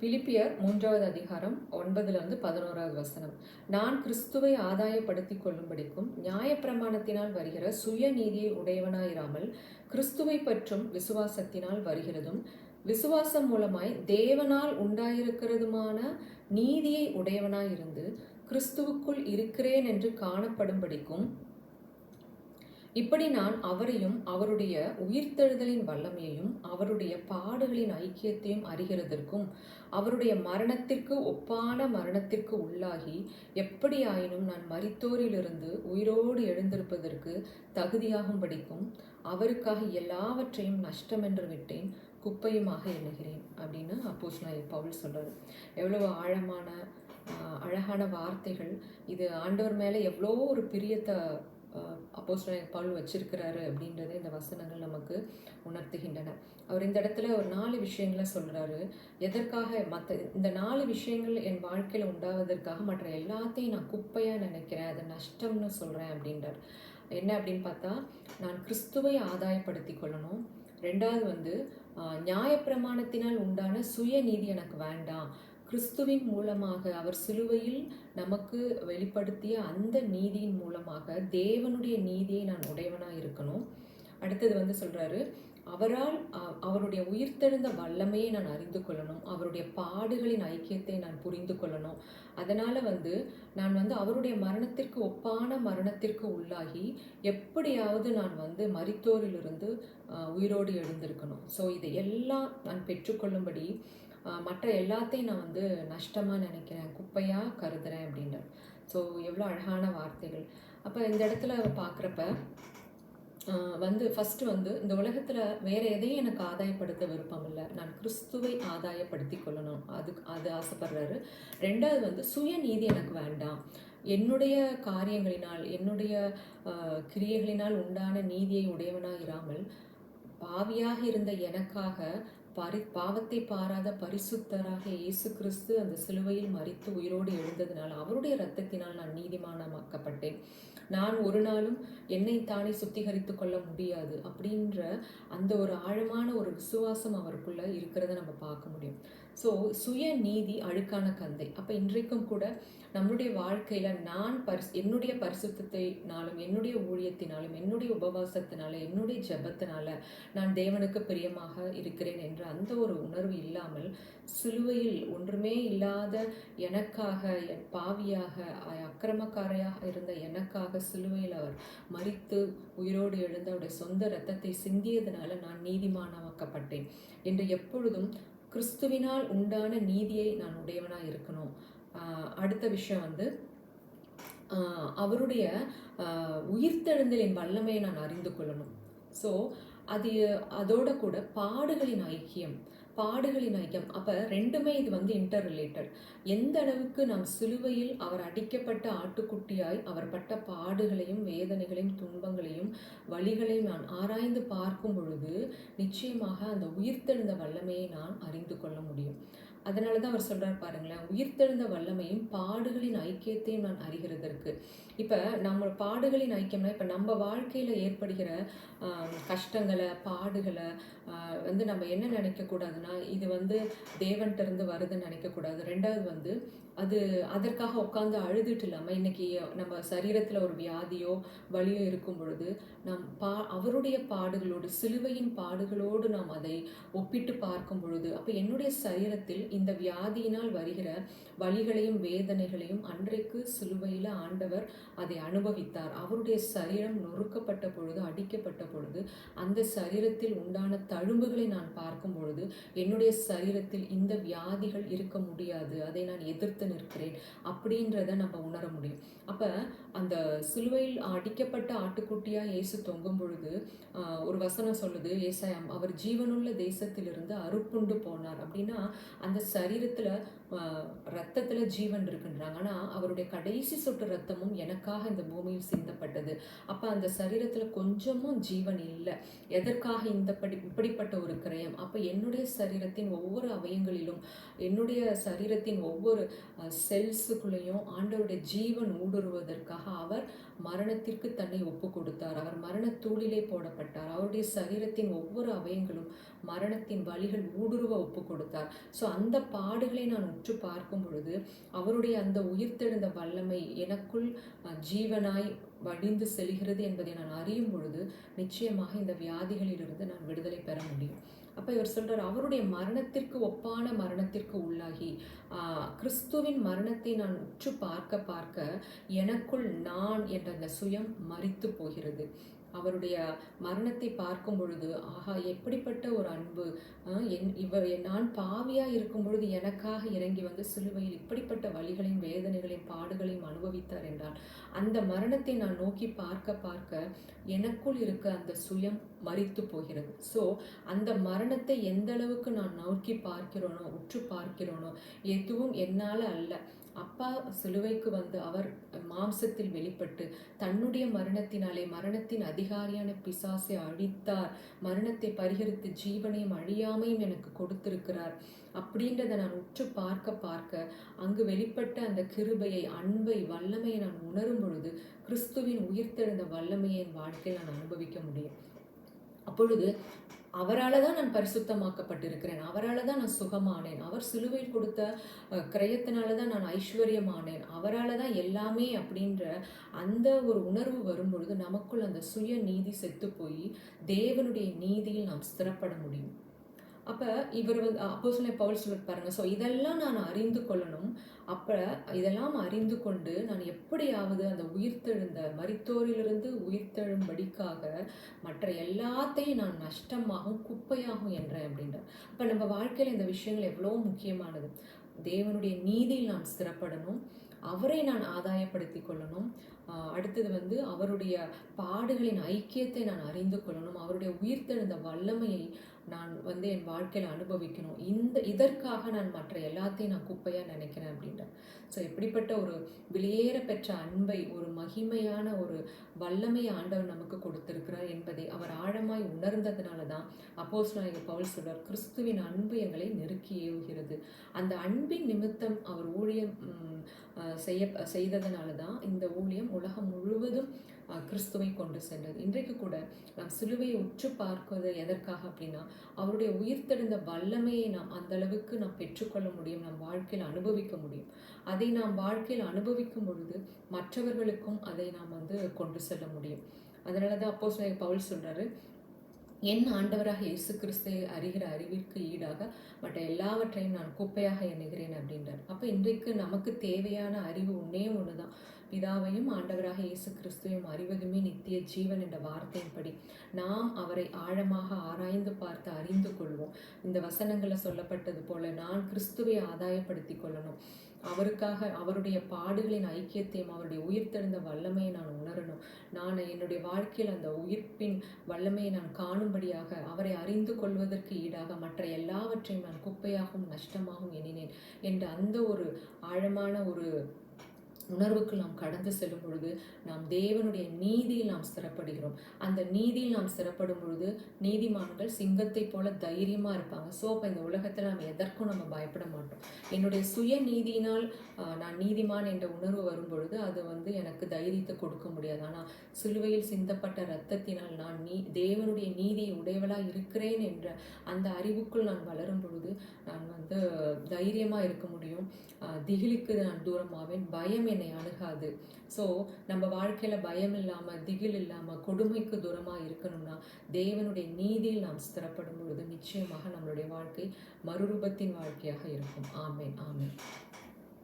பிலிப்பியர் 3வது அதிகாரம் 9-11 வசனம். நான் கிறிஸ்துவை ஆதாயப்படுத்திக் கொள்ளும்படிக்கும் நியாயப்பிரமாணத்தினால் வருகிற சுய நீதியை உடையவனாயிராமல் கிறிஸ்துவை பற்றும் விசுவாசத்தினால் வருகிறதும் விசுவாசம் மூலமாய் தேவனால் உண்டாயிருக்கிறதுமான நீதியை உடையவனாயிருந்து கிறிஸ்துவுக்குள் இருக்கிறேன் என்று காணப்படும்படிக்கும் இப்படி நான் அவரையும் அவருடைய உயிர்த்தெழுதலின் வல்லமையையும் அவருடைய பாடுகளின் ஐக்கியத்தையும் அறிகிறதற்கும் அவருடைய மரணத்திற்கு ஒப்பான மரணத்திற்கு உள்ளாகி எப்படியாயினும் நான் மரித்தோரிலிருந்து உயிரோடு எழுந்திருப்பதற்கு தகுதியாகும்படிக்கும் அவருக்காக எல்லாவற்றையும் நஷ்டமென்று விட்டேன், குப்பையுமாக எண்ணுகிறேன் அப்படின்னு அப்போஸ்தலனாகிய பவுல் சொல்றாரு. எவ்வளவு ஆழமான அழகான வார்த்தைகள் இது! ஆண்டவர் மேலே எவ்வளோ ஒரு பிரியத்தை அப்போஸ்தலனாகிய பவுல் வச்சிருக்கிறாரு அப்படின்றத இந்த வசனங்கள் நமக்கு உணர்த்துகின்றன. அவர் இந்த இடத்துல ஒரு 4 விஷயங்களை சொல்றாரு. எதற்காக இந்த 4 விஷயங்கள் என் வாழ்க்கையில உண்டாவதற்காக மற்ற எல்லாத்தையும் நான் குப்பையா நினைக்கிறேன், அதை நஷ்டம்னு சொல்றேன் அப்படின்றார். என்ன அப்படின்னு பார்த்தா, நான் கிறிஸ்துவை ஆதாயப்படுத்தி கொள்ளணும். 2வது நியாயப்பிரமாணத்தினால் உண்டான சுயநீதி எனக்கு வேண்டாம். கிறிஸ்துவின் மூலமாக அவர் சிலுவையில் நமக்கு வெளிப்படுத்திய அந்த நீதியின் மூலமாக தேவனுடைய நீதியை நான் உடையவனாக இருக்கணும். அடுத்தது சொல்றாரு, அவருடைய உயிர்த்தெழுந்த வல்லமையை நான் அறிந்து கொள்ளணும், அவருடைய பாடுகளின் ஐக்கியத்தை நான் புரிந்து கொள்ளணும். அதனால நான் அவருடைய மரணத்திற்கு ஒப்பான மரணத்திற்கு உள்ளாகி எப்படியாவது நான் மரித்தோரிலிருந்து உயிரோடு எழுந்திருக்கணும். ஸோ இதையெல்லாம் நான் பெற்றுக்கொள்ளும்படி மற்ற எல்லாத்தையும் நான் நஷ்டமாக நினைக்கிறேன், குப்பையாக கருதுறேன் அப்படின்ற. ஸோ எவ்வளோ அழகான வார்த்தைகள்! அப்போ இந்த இடத்துல பார்க்குறப்ப ஃபஸ்ட்டு இந்த உலகத்தில் வேறு எதையும் எனக்கு ஆதாயப்படுத்த விருப்பம் இல்லை, நான் கிறிஸ்துவை ஆதாயப்படுத்தி கொள்ளணும், அது ஆசைப்படுறாரு. 2வது சுயநீதி எனக்கு வேண்டாம். என்னுடைய காரியங்களினால் என்னுடைய கிரியைகளினால் உண்டான நீதியை உடையவனாக இராமல் பாவியாக இருந்த எனக்காக பாவத்தை பாராத பரிசுத்தராக இயேசு கிறிஸ்து அந்த சிலுவையில் மரித்து உயிரோடு எழுந்ததினால் அவருடைய இரத்தத்தினால் நான் நீதிமானமாக்கப்பட்டேன். நான் ஒரு நாளும் என்னைத்தானே சுத்திகரித்து கொள்ள முடியாது அப்படின்ற அந்த ஒரு ஆழமான ஒரு விசுவாசம் அவருக்குள்ள இருக்கிறத நம்ம பார்க்க முடியும். ஸோ சுய நீதி அழுக்கான கந்தை. அப்போ இன்றைக்கும் கூட நம்மளுடைய வாழ்க்கையில் என்னுடைய பரிசுத்தத்தினாலும் என்னுடைய ஊழியத்தினாலும் என்னுடைய உபவாசத்தினால என்னுடைய ஜெபத்தினால நான் தேவனுக்கு பிரியமாக இருக்கிறேன் என்ற அந்த ஒரு உணர்வு இல்லாமல் சிலுவையில் ஒன்றுமே இல்லாத எனக்காக, பாவியாக அக்கிரமக்காரையாக இருந்த எனக்காக சிலுவையில் அவர் மரித்து உயிரோடு எழுந்து அவருடைய சொந்த இரத்தத்தை சிந்தியதனால நான் நீதிமானமாக்கப்பட்டேன் என்று எப்பொழுதும் கிறிஸ்துவினால் உண்டான நீதியை நான் உடையவனாக இருக்கணும். அடுத்த விஷயம் அவருடைய உயிர்த்தெழுந்தலின் வல்லமையை நான் அறிந்து கொள்ளணும். ஸோ அதோட கூட பாடுகளின் ஐக்கியம். அப்போ ரெண்டுமே இது இன்டர் ரிலேட்டட். எந்த அளவுக்கு நாம் சிலுவையில் அவர் அடிக்கப்பட்ட ஆட்டுக்குட்டியாய் அவர் பட்ட பாடுகளையும் வேதனைகளையும் துன்பங்களையும் வலிகளையும் நான் ஆராய்ந்து பார்க்கும் பொழுது நிச்சயமாக அந்த உயிர்த்தெழுந்த வல்லமையை நான் அறிந்து கொள்ள முடியும். அதனால தான் அவர் சொல்கிறார் பாருங்களேன், உயிர்த்தெழுந்த வல்லமையும் பாடுகளின் ஐக்கியத்தையும் நான் அறிகிறதற்கு. இப்போ நம்ம பாடுகளின் ஐக்கியம்னா இப்போ நம்ம வாழ்க்கையில் ஏற்படுகிற கஷ்டங்களை பாடுகளை நம்ம என்ன நினைக்கக்கூடாதுன்னா இது தேவன்கிட்டருந்து வருதுன்னு நினைக்கக்கூடாது. 2வது அதற்காக உட்காந்து அழுதுட்டு இல்லாமல் இன்னைக்கு நம்ம சரீரத்தில் ஒரு வியாதியோ வலியோ இருக்கும் பொழுது அவருடைய பாடுகளோடு சிலுவையின் பாடுகளோடு நாம் அதை ஒப்பிட்டு பார்க்கும் பொழுது அப்போ என்னுடைய சரீரத்தில் இந்த வியாதியினால் வருகிற வலிகளையும் வேதனைகளையும் அன்றைக்கு சிலுவையில் ஆண்டவர் அதை அனுபவித்தார். அவருடைய சரீரம் நொறுக்கப்பட்ட பொழுது, அடிக்கப்பட்ட பொழுது அந்த சரீரத்தில் உண்டான தழும்புகளை நான் பார்க்கும் பொழுது என்னுடைய சரீரத்தில் இந்த வியாதிகள் இருக்க முடியாது, அதை நான் எதிர்த்து நிற்கிறேன் அப்படின்றத நம்ம உணர முடியும். அப்போ அந்த சிலுவையில் அடிக்கப்பட்ட ஆட்டுக்குட்டியாக இயேசு தொங்கும் பொழுது ஒரு வசனம் சொல்லுது, ஏசாயாம், அவர் ஜீவனுள்ள தேசத்திலிருந்து அறுப்புண்டு போனார். அப்படின்னா அந்த சரீரத்தில் ரத்தத்தில் ஜீவன் இருக்குன்றாங்க. ஆனால் அவருடைய கடைசி சொட்டு ரத்தமும் எனக்காக இந்த பூமியில் சிந்தப்பட்டது. அப்போ அந்த சரீரத்தில் கொஞ்சமும் ஜீவன் இல்லை. எதற்காக இப்படிப்பட்ட ஒரு கிரயம்? அப்போ என்னுடைய சரீரத்தின் ஒவ்வொரு அவயங்களிலும், என்னுடைய சரீரத்தின் ஒவ்வொரு செல்ஸுக்குள்ளேயும் ஆண்டவருடைய ஜீவன் ஊடுருவதற்காக அவர் மரணத்திற்கு தன்னை ஒப்பு கொடுத்தார். அவர் மரணத்தூளிலே போடப்பட்டார். அவருடைய சரீரத்தின் ஒவ்வொரு அவயங்களும் மரணத்தின் வழிகள் ஊடுருவ ஒப்பு கொடுத்தார். ஸோ அந்த பாடுகளை நான் உற்று பார்க்கும் பொழுது அவருடைய அந்த உயிர்த்தெழுந்த வல்லமை எனக்குள் ஜீவனாய் வடிந்து செல்கிறது என்பதை நான் அறியும் பொழுது நிச்சயமாக இந்த வியாதிகளிலிருந்து நான் விடுதலை பெற முடியும். அப்போ இவர் சொல்றார், அவருடைய மரணத்திற்கு ஒப்பான மரணத்திற்கு உள்ளாகி கிறிஸ்துவின் மரணத்தை நான் உற்று பார்க்க பார்க்க எனக்குள் நான் என்ற அந்த சுயம் மரித்து போகிறது. அவருடைய மரணத்தை பார்க்கும் பொழுது ஆஹா, எப்படிப்பட்ட ஒரு அன்பு! நான் பாவியாக இருக்கும் பொழுது எனக்காக இறங்கி வந்து சிலுவையில் இப்படிப்பட்ட வலிகளையும் வேதனைகளையும் பாடுகளையும் அனுபவித்தார் என்றால், அந்த மரணத்தை நான் நோக்கி பார்க்க பார்க்க எனக்குள் இருக்க அந்த சுயம் மரித்து போகிறது. ஸோ அந்த மரணத்தை எந்த அளவுக்கு நான் நோக்கி பார்க்கிறோனோ, உற்று பார்க்கிறோனோ, எதுவும் என்னால் அல்ல. அப்பா சிலுவைக்கு வந்து அவர் மாம்சத்தில் வெளிப்பட்டு தன்னுடைய மரணத்தினாலே மரணத்தின் அதிகாரியான பிசாசை அழித்தார். மரணத்தை பரிகரித்து ஜீவனையும் அழியாமையும் எனக்கு கொடுத்திருக்கிறார். அப்படின்றத நான் உற்று பார்க்க பார்க்க அங்கு வெளிப்பட்ட அந்த கிருபையை, அன்பை, வல்லமையை நான் உணரும் பொழுது கிறிஸ்துவின் உயிர்த்தெழுந்த வல்லமையை என் வாழ்க்கையில் நான் அனுபவிக்க முடியும். அப்பொழுது அவரால் தான் நான் பரிசுத்தமாக்கப்பட்டிருக்கிறேன், அவரால் தான் நான் சுகமானேன், அவர் சிலுவையில் கொடுத்த கிரயத்தினால தான் நான் ஐஸ்வர்யமானேன், அவரால் தான் எல்லாமே அப்படின்ற அந்த ஒரு உணர்வு வரும்பொழுது நமக்குள் அந்த சுய நீதி செத்து போய் தேவனுடைய நீதியில் நாம் ஸ்திரப்பட முடியும். அப்போ இவர் வந்து அப்போஸ்தலன் பவுல் சொல்லிட்டு பாருங்க, ஸோ இதெல்லாம் நான் அறிந்து கொள்ளணும். அப்போ இதெல்லாம் அறிந்து கொண்டு நான் எப்படியாவது அந்த உயிர்த்தெழுந்த மரித்தோரிலிருந்து உயிர்த்தெழும்படிக்காக மற்ற எல்லாத்தையும் நான் நஷ்டமாகவும் குப்பையாகவும் என்றேன் அப்படின்றார். அப்போ நம்ம வாழ்க்கையில் இந்த விஷயங்கள் எவ்வளோ முக்கியமானது. தேவனுடைய நீதியில் நாம் ஸ்திரப்படணும், அவரை நான் ஆதாயப்படுத்தி கொள்ளணும். அடுத்தது வந்து அவருடைய பாடுகளின் ஐக்கியத்தை நான் அறிந்து கொள்ளணும், அவருடைய உயிர்த்தெழுந்த வல்லமையை நான் வந்து என் வாழ்க்கையில் அனுபவிக்கணும். இதற்காக நான் மற்ற எல்லாத்தையும் நான் குப்பையாக நினைக்கிறேன் அப்படின்றேன். ஸோ எப்படிப்பட்ட ஒரு வெளியேற பெற்ற அன்பை, ஒரு மகிமையான ஒரு வல்லமையை ஆண்டவர் நமக்கு கொடுத்திருக்கிறார் என்பதை அவர் ஆழமாய் உணர்ந்ததுனால தான் அப்போஸ்தலனாகிய பவுல் சொல்றார், கிறிஸ்துவின் அன்பு எங்களை நெருக்கி ஏவுகிறது. அந்த அன்பின் நிமித்தம் அவர் ஊழியம் செய்ததுனால தான் இந்த ஊழியம் உலகம் முழுவதும் கிறிஸ்துவை கொண்டு சென்றது. இன்றைக்கு கூட நாம் சிலுவையை உற்று பார்ப்பது எதற்காக அப்படின்னா, அவருடைய உயிர்த்தெழுந்த வல்லமையை நாம் அந்த அளவுக்கு நாம் பெற்றுக்கொள்ள முடியும், நம் வாழ்க்கையில் அனுபவிக்க முடியும். அதை நாம் வாழ்க்கையில் அனுபவிக்கும் பொழுது மற்றவர்களுக்கும் அதை நாம் வந்து கொண்டு செல்ல முடியும். அதனால தான் அப்போஸ்தலனாகிய பவுல் சொல்றாரு, என் ஆண்டவராக இயேசு கிறிஸ்துவை அறிகிற அறிவிற்கு ஈடாக மற்ற எல்லாவற்றையும் நான் குப்பையாக எண்ணுகிறேன் அப்படின்றார். அப்போ இன்றைக்கு நமக்கு தேவையான அறிவு ஒன்றே ஒன்று தான், பிதாவையும் ஆண்டவராக இயேசு கிறிஸ்துவையும் அறிவதுமே நித்திய ஜீவன் என்ற வார்த்தையின்படி நாம் அவரை ஆழமாக ஆராய்ந்து பார்த்து அறிந்து கொள்வோம். இந்த வசனங்களில் சொல்லப்பட்டது போல நான் கிறிஸ்துவை ஆதாயப்படுத்தி கொள்ளணும், அவருக்காக அவருடைய பாடுகளின் ஐக்கியத்தையும் அவருடைய உயிர்த்தெழுந்த வல்லமையை நான் உணரணும். நான் என்னுடைய வாழ்க்கையில் அந்த உயிர்ப்பின் வல்லமையை நான் காணும்படியாக அவரை அறிந்து கொள்வதற்கு ஈடாக மற்ற எல்லாவற்றையும் நான் குப்பையாகவும் நஷ்டமாகவும் எண்ணினேன் என்ற அந்த ஒரு ஆழமான ஒரு உணர்வுக்கு நாம் கடந்து செல்லும் பொழுது நாம் தேவனுடைய நீதியில் நாம் ஸ்திரப்படுகிறோம். அந்த நீதியில் நாம் ஸ்திரப்படும் பொழுது நீதிமான்கள் சிங்கத்தை போல தைரியமாக இருப்பாங்க. ஸோ அப்போ இந்த உலகத்தில் நம்ம எதற்கும் நம்ம பயப்பட மாட்டோம். என்னுடைய சுய நீதியினால் நான் நீதிமான் என்ற உணர்வு வரும் பொழுது அது வந்து எனக்கு தைரியத்தை கொடுக்க முடியாது. ஆனால் சிலுவையில் சிந்தப்பட்ட இரத்தத்தினால் நான் தேவனுடைய நீதியை உடையவளாக இருக்கிறேன் என்ற அந்த அறிவுக்குள் நான் வளரும் பொழுது நான் வந்து தைரியமாக இருக்க முடியும். திகிலுக்கு நான் தூரமாவேன், பயம் என்னை அணுகாது. ஸோ நம்ம வாழ்க்கையில் பயம் இல்லாமல், திகில் இல்லாமல், கொடுமைக்கு தூரமாக இருக்கணும்னா தேவனுடைய நீதியில் நாம் ஸ்திரப்படும் பொழுது நிச்சயமாக நம்மளுடைய வாழ்க்கை மறுரூபத்தின் வாழ்க்கையாக இருக்கும். ஆமேன், ஆமேன்.